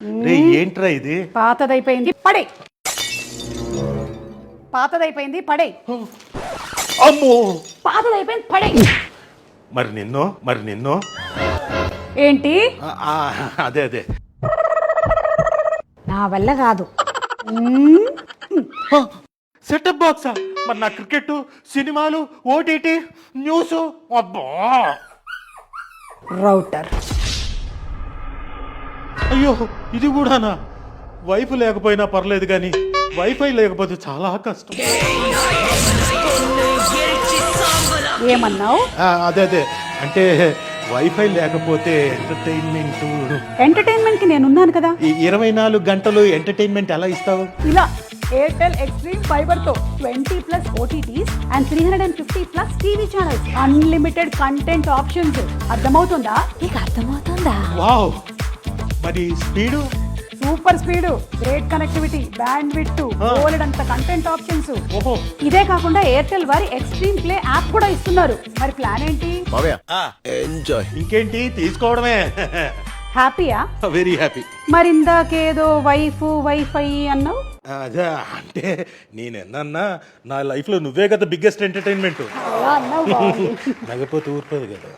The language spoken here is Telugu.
రే ఏంట్రా ఇది? పాతదైపోయింది పడే. పాతదైపోయింది పడే. అమ్మో పాతదైపోయింది పడే. మరి నిన్ను ఏంటి? అదే అదే నా వల్ల కాదు. సెటప్ బాక్సా? మరి నా క్రికెట్, సినిమాలు, ఓటీటీ, న్యూస్. అబ్బా రౌటర్. అయ్యో ఇది కూడానా? వైఫ్ లేకపోయినా పర్లేదు కానీ వైఫై లేకపోతే చాలా కష్టం. ఏమన్నావు? అదే అంటే వైఫై లేకపోతే ఎంటర్టైన్మెంట్ కి నేనున్నాను కదా. 24 గంటలు ఎంటర్టైన్మెంట్ ఎలా ఇస్తావు? ఇలా ఎయిర్టెల్ ఎక్స్ట్రీమ్ ఫైబర్ తో 20+ OTTs and 350+ TV channels, unlimited content options. అర్థమవుతుందా? నీకు అర్థమవుతుందా? వావ్. మరి speed? Super speed, great connectivity, band width, బోలెడంత కంటెంట్ ఆప్షన్స్. ఓహో. ఇదే కాకుండా ఎయిర్టెల్ వారి ఎక్స్ట్రీమ్ ప్లే యాప్ కూడా ఇస్తున్నారు. మరి ప్లాన్ ఏంటి? ఎంజాయ్. ఇంకేంటి తీసుకోవడమే. హ్యాపీయా? Very happy. మరి ఇందాకేదో వైఫై అన్నావు. అదే అంటే నేనన్నా నా లైఫ్ లో నువ్వే కదా బిగ్గెస్ట్ ఎంటర్టైన్మెంట్. అలా అన్నావు బాగుంది. నగపోతే ఊరుకోదు కదా.